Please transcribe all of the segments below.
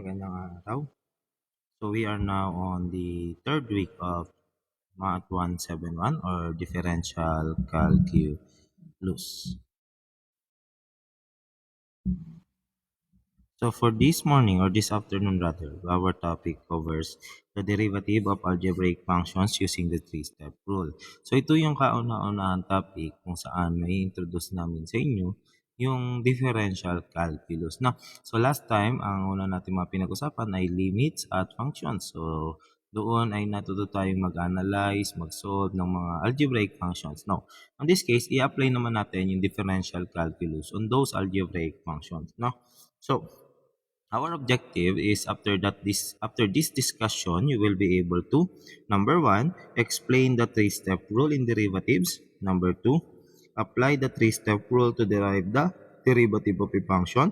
Magandang araw. So we are now on the third week of Math 171 or Differential Calculus. So for this morning or this afternoon rather, our topic covers the derivative of algebraic functions using the three-step rule. So ito yung kauna-unahang topic kung saan may introduce namin sa inyo yung differential calculus. Now, so last time, ang una natin mga pinag-usapan ay limits at functions. So doon ay natuto tayong mag-analyze, mag-solve ng mga algebraic functions. Now, in this case, i-apply naman natin yung differential calculus on those algebraic functions. No? So, our objective is after this discussion, you will be able to, number one, explain the three-step rule in derivatives. Number two, apply the three-step rule to derive the derivative of a function.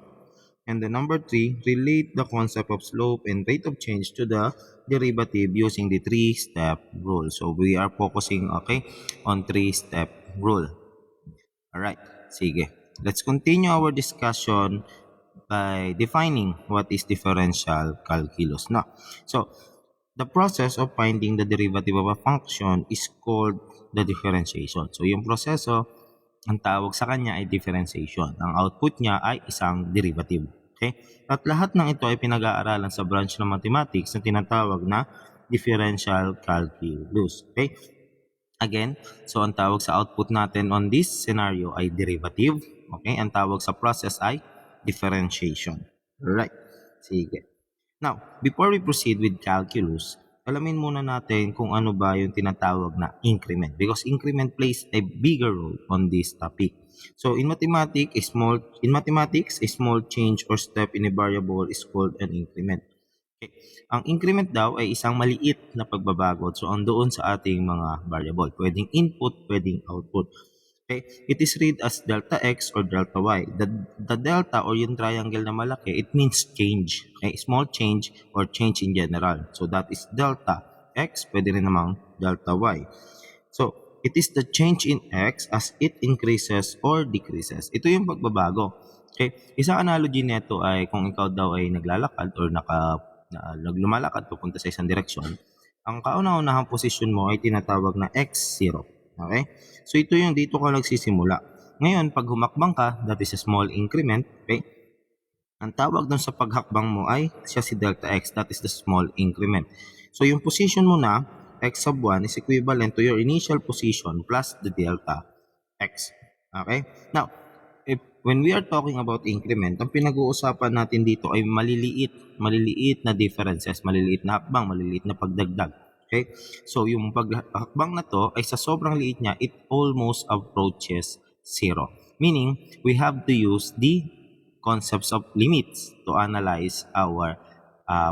And then number three, relate the concept of slope and rate of change to the derivative using the three-step rule. So we are focusing, on three-step rule. Alright, sige. Let's continue our discussion by defining what is differential calculus. Now, so the process of finding the derivative of a function is called the differentiation. So yung proseso, ang tawag sa kanya ay differentiation. Ang output niya ay isang derivative. Okay? At lahat ng ito ay pinag-aaralan sa branch ng mathematics na tinatawag na differential calculus. Okay? Again, so ang tawag sa output natin on this scenario ay derivative. Okay? Ang tawag sa process ay differentiation. Right. Sige. Now, before we proceed with calculus, alamin muna natin kung ano ba yung tinatawag na increment because increment plays a bigger role on this topic. So, in mathematics, a small change or step in a variable is called an increment. Okay. Ang increment daw ay isang maliit na pagbabago so doon sa ating mga variable. Pwedeng input, pwedeng output. Okay, it is read as delta x or delta y. The delta or yung triangle na malaki, it means change. Okay, small change or change in general. So that is delta x, pwede rin namang delta y. So it is the change in x as it increases or decreases. Ito yung pagbabago. Okay, isang analogy nito ay kung ikaw daw ay naglalakad or lumalakad papunta sa isang direksyon, ang kauna-unahang posisyon mo ay tinatawag na x0. Okay? So, ito yung dito ka nagsisimula. Ngayon, pag humakbang ka, that is a small increment. Okay? Ang tawag dun sa paghakbang mo ay siya si delta x. That is the small increment. So, yung position mo na, x sub 1 is equivalent to your initial position plus the delta x. Okay? Now, when we are talking about increment, ang pinag-uusapan natin dito ay maliliit na differences, maliliit na hakbang, maliliit na pagdagdag. Okay? So, yung paghakbang na to ay sa sobrang liit niya, it almost approaches zero. Meaning, we have to use the concepts of limits to analyze our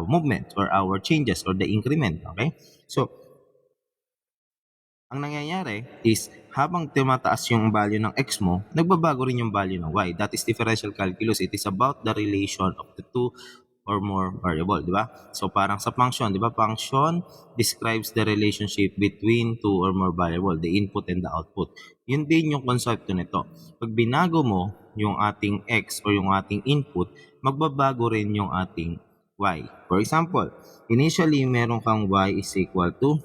movement or our changes or the increment. Okay? So, ang nangyayari is habang tumataas yung value ng x mo, nagbabago rin yung value ng y. That is differential calculus. It is about the relation of the two or more variable, di ba? So parang sa function, di ba? Function describes the relationship between two or more variable, the input and the output. Yun din yung konsepto nito. Pag binago mo yung ating x or yung ating input, magbabago rin yung ating y. For example, initially meron kang y is equal to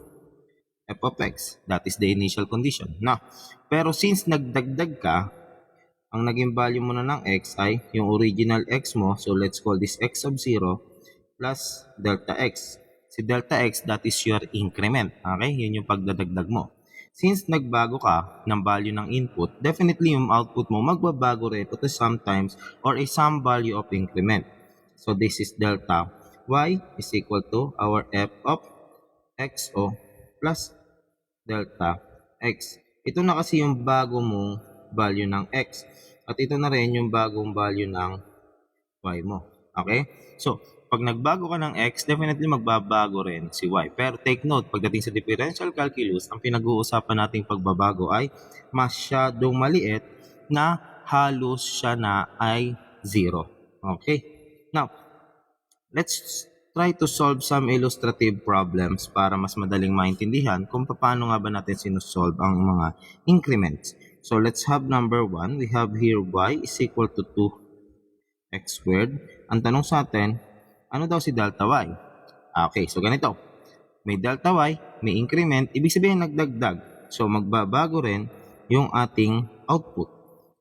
f of x. That is the initial condition. Now, pero since nagdagdag ka, ang naging value mo na ng x ay yung original x mo. So, let's call this x sub 0 plus delta x. Si delta x, that is your increment. Okay? Yun yung pagdadagdag mo. Since nagbago ka ng value ng input, definitely yung output mo magbabago rin to sometimes or a some value of increment. So, this is delta y is equal to our f of xo plus delta x. Ito na kasi yung bago mong value ng x. At ito na rin yung bagong value ng y mo. Okay? So, pag nagbago ka ng x, definitely magbabago rin si y. Pero take note, pagdating sa differential calculus, ang pinag-uusapan nating pagbabago ay masyadong maliit na halos siya na ay 0. Okay? Now, let's try to solve some illustrative problems para mas madaling maintindihan kung paano nga ba natin sinusolve ang mga increments. So, let's have number 1. We have here y is equal to 2x squared. Ang tanong sa atin, Ano daw si delta y? Okay, so ganito. May delta y, may increment, ibig sabihin nagdagdag. So magbabago rin yung ating output.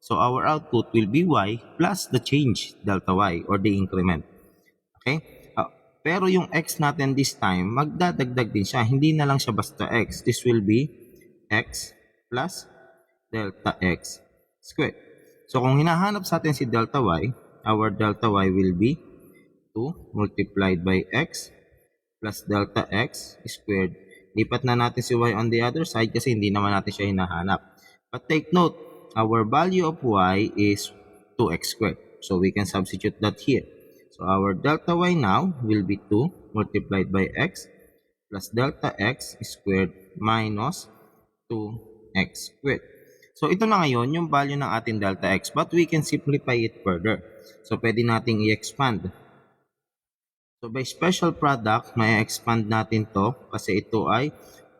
So our output will be y plus the change delta y or the increment. Okay? Pero yung x natin this time, magdadagdag din siya. Hindi na lang siya basta x. This will be x plus delta x squared. So kung hinahanap sa atin si delta y, our delta y will be 2 multiplied by x plus delta x squared. Lipat na natin si y on the other side kasi hindi naman natin siya hinahanap. But take note, our value of y is 2x squared. So we can substitute that here. So our delta y now will be 2 multiplied by x plus delta x squared minus 2x squared. So ito na ngayon yung value ng ating delta x, but we can simplify it further. So pwede nating i-expand. So by special product, may expand natin to kasi ito ay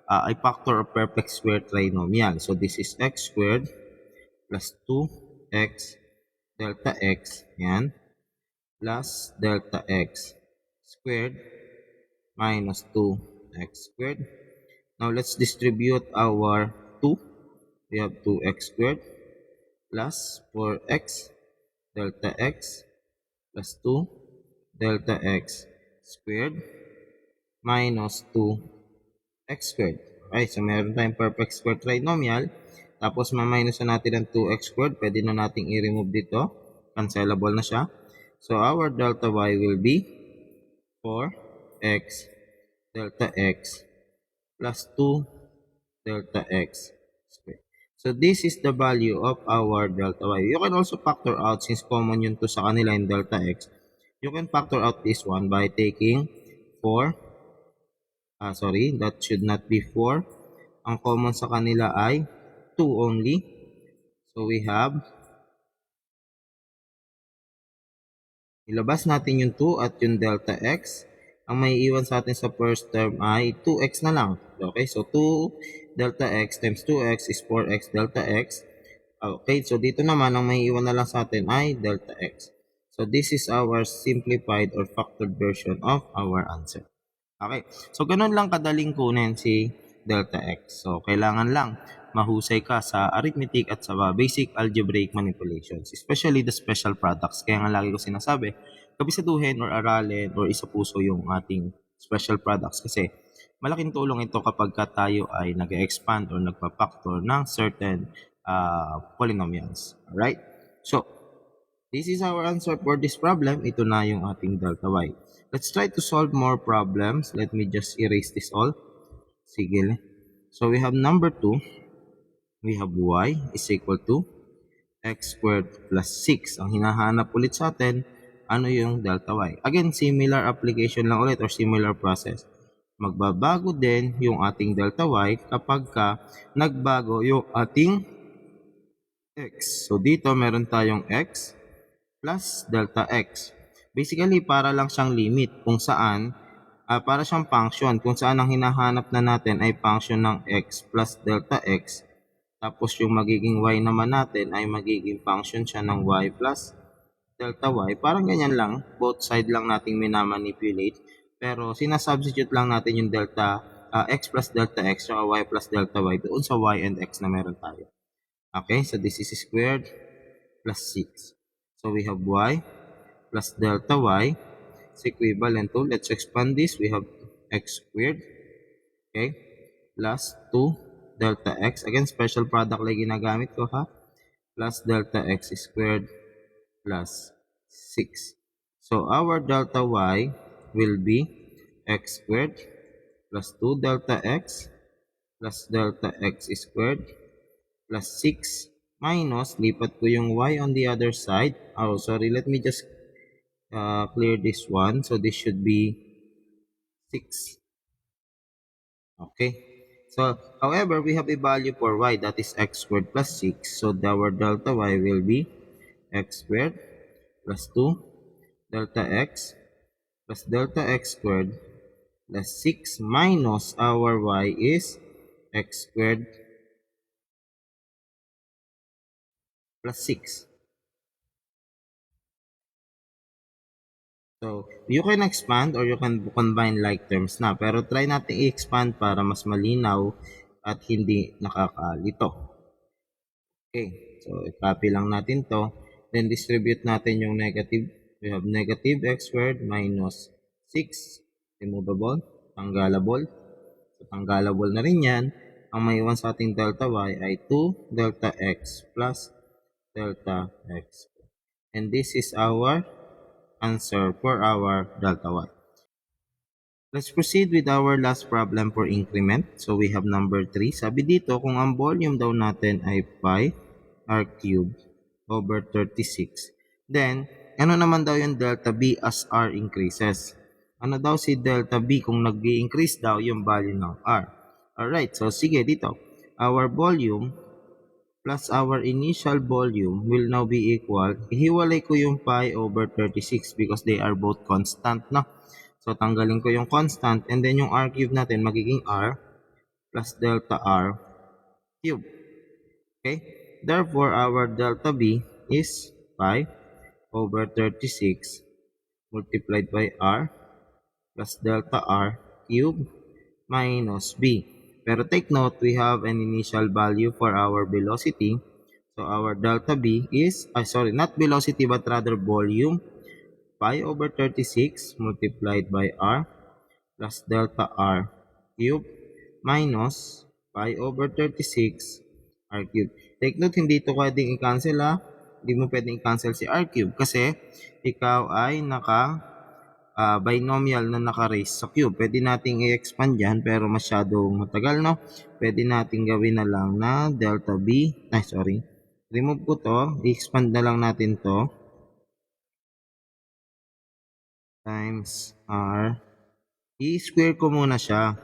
a factor of perfect square trinomial. So this is x squared plus 2x delta x, yan, plus delta x squared minus 2x squared. Now let's distribute our 2. We have 2x squared plus 4x delta x plus 2 delta x squared minus 2x squared. Okay, so meron tayong perfect square trinomial. Tapos ma-minus na natin ang 2x squared. Pwede na nating i-remove dito. Cancelable na siya. So our delta y will be 4x delta x plus 2 delta x squared. So this is the value of our delta y. You can also factor out, since common yun to sa kanila yung delta x. You can factor out this one by taking 4. That should not be 4. Ang common sa kanila ay 2 only. So we have, ilabas natin yung 2 at yung delta x. Ang may iwan sa atin sa first term ay 2x na lang. Okay, so 2 delta x times 2x is 4x delta x. Okay, so dito naman ang may iwan na lang sa atin ay delta x. So this is our simplified or factored version of our answer. Okay, so ganun lang kadaling kunin si delta x. So kailangan lang mahusay ka sa arithmetic at sa basic algebraic manipulations, especially the special products. Kaya nga lagi ko sinasabi, kabisaduhin or aralin or isa puso yung ating special products kasi malaking tulong ito kapag tayo ay nag-expand or nagpa-factor ng certain polynomials. Alright? So, this is our answer for this problem. Ito na yung ating delta y. Let's try to solve more problems. Let me just erase this all. Sige. So we have number 2. We have y is equal to x squared plus 6. Ang hinahanap ulit sa atin, ano yung delta y? Again, similar application lang ulit or similar process. Magbabago din yung ating delta y kapag nagbago yung ating x. So dito meron tayong x plus delta x. Basically, para lang siyang limit kung saan, para siyang function kung saan ang hinahanap na natin ay function ng x plus delta x. Tapos yung magiging y naman natin ay magiging function siya ng y plus delta y. Parang ganyan lang, both side lang nating minamanipulate. Pero sinasubstitute lang natin yung delta x plus delta x at y plus delta y doon sa y and x na meron tayo. Okay, so this is squared plus 6. So we have y plus delta y is equivalent to, let's expand this, we have x squared, okay, plus 2 delta x. Again, special product lang ginagamit ko ha. Plus delta x squared plus 6. So our delta y will be x squared plus 2 delta x plus delta x squared plus 6 minus, lipat ko yung y on the other side. Oh, sorry, let me just clear this one. So this should be 6. Okay. So, however, we have a value for y, that is x squared plus 6. So our delta y will be x squared plus 2 delta x plus delta x squared plus 6 minus our y is x squared plus 6. So, you can expand or you can combine like terms na. Pero try natin i-expand para mas malinaw at hindi nakakalito. Okay, so i-copy lang natin to. Then distribute natin yung negative. We have negative x squared minus 6. Removable, tanggalable. So, tanggalable na rin yan. Ang may iwan sa ating delta y ay 2 delta x plus delta x. And this is our answer for our delta y. Let's proceed with our last problem for increment. So we have number 3. Sabi dito, kung ang volume daw natin ay pi r cubed over 36, then ano naman daw yung delta B as r increases? Ano daw si delta B kung nag-i-increase daw yung value ng r? Alright, so sige dito. Our volume plus our initial volume will now be equal, ihiwalay ko yung pi over 36 because they are both constant, no? So, tanggalin ko yung constant and then yung r cube natin magiging r plus delta r cube. Okay? Therefore, our delta B is pi over 36 multiplied by r plus delta r cube minus b. Pero take note, we have an initial value for our velocity. So our delta b is, not velocity but rather volume, pi over 36 multiplied by r plus delta r cube minus pi over 36 r cube. Take note, hindi ito pwedeng i-cancel ha. Hindi mo pwedeng i-cancel si r cube kasi ikaw ay binomial na naka-raise sa cube. Pwede nating i-expand yan pero masyadong matagal, no? Pwede nating gawin na lang na delta b, remove ko to, i-expand na lang natin to times r. I-square ko muna siya.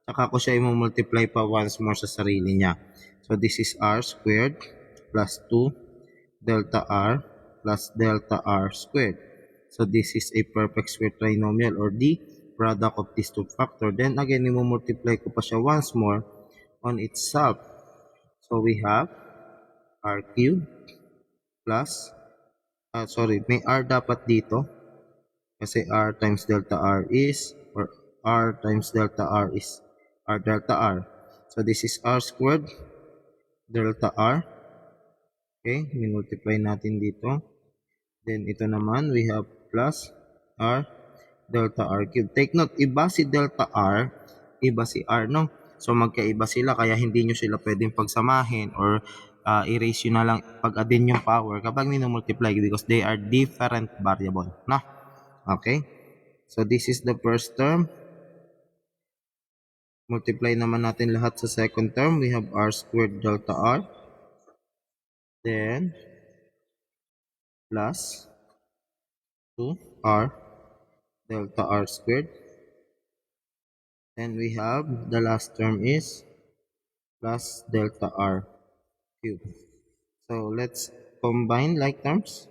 Saka ko siya i-multiply pa once more sa sarili niya. So this is r squared plus 2 delta r plus delta r squared. So this is a perfect square trinomial or the product of these two factors. Then again, i-multiply ko pa siya once more on itself. So we have r cubed plus, may r dapat dito kasi r times delta r is, or r times delta r is r delta r. So this is r squared delta r. Okay, minultiply natin dito. Then ito naman, we have plus r delta r cube. Take note, iba si delta r, iba si r, no? So magkaiba sila kaya hindi nyo sila pwedeng pagsamahin or erase nyo na lang pag-addin yung power kapag minumultiply because they are different variable, no? Okay? So this is the first term. Multiply naman natin lahat sa second term. We have r squared delta r. Then plus 2r delta r squared. Then we have the last term is plus delta r cube. So let's combine like terms.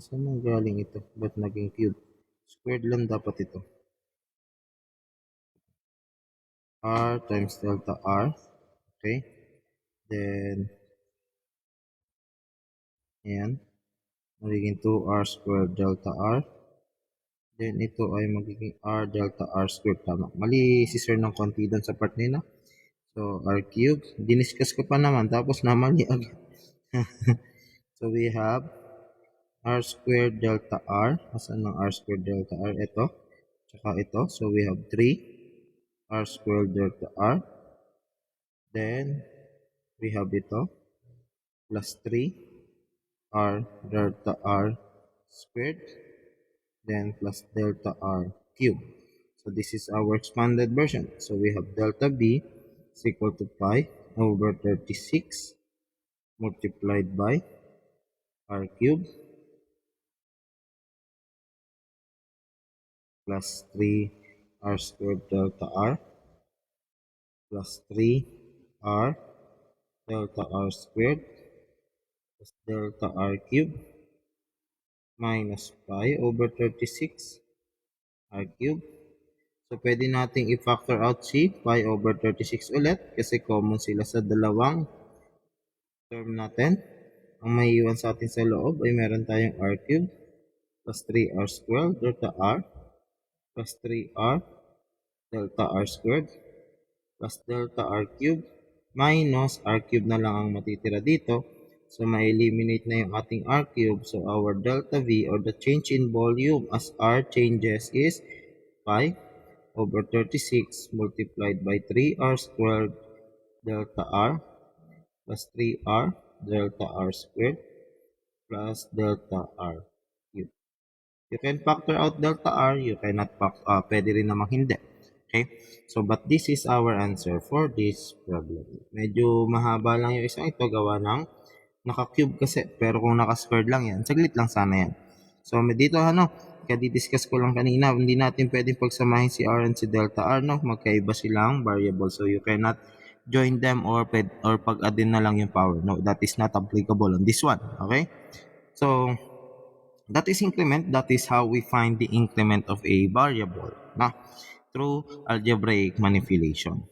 Saan ang galing ito? Ba't naging cube? Squared lang dapat ito. R times delta r. Okay. Then, ayan. Magiging 2r squared delta r. Then, ito ay magiging r delta r squared. Tama. Mali si sir ng konti doon sa part nila. So, r cubed. Diniscuss ko pa naman. Tapos namali agad. So, we have r squared delta r. Asan ng r squared delta r? Ito. Tsaka ito. So, we have 3 r squared delta r. Then, we have ito. Plus 3 r delta r squared. Then, plus delta r cubed. So, this is our expanded version. So, we have delta b is equal to pi over 36 multiplied by r cubed plus 3 r squared delta r plus 3 r delta r squared plus delta r cubed minus pi over 36 r cubed. So, pwede nating i-factor out si pi over 36 ulit kasi common sila sa dalawang term natin. Ang maiiwan sa atin sa loob ay meron tayong r cube plus 3r squared delta r plus 3r delta r squared plus delta r cube minus r cube na lang ang matitira dito. So, ma-eliminate na yung ating r cube. So, our delta v or the change in volume as r changes is pi over 36 multiplied by 3r squared delta r plus 3r delta r squared plus delta r cube. You can factor out delta r, you cannot pwede rin namang hindi. Okay? So, but this is our answer for this problem. Medyo mahaba lang yung isang ito, gawa ng naka-cube kasi. Pero kung naka-squared lang yan, saglit lang sana yan. So, dito kadidiscuss ko lang kanina, hindi natin pwedeng pagsamahin si r and si delta r, no? Magkaiba silang variable. So, you cannot join them or pag-add din na lang yung power. No, that is not applicable on this one. Okay? So, that is increment. That is how we find the increment of a variable, through algebraic manipulation.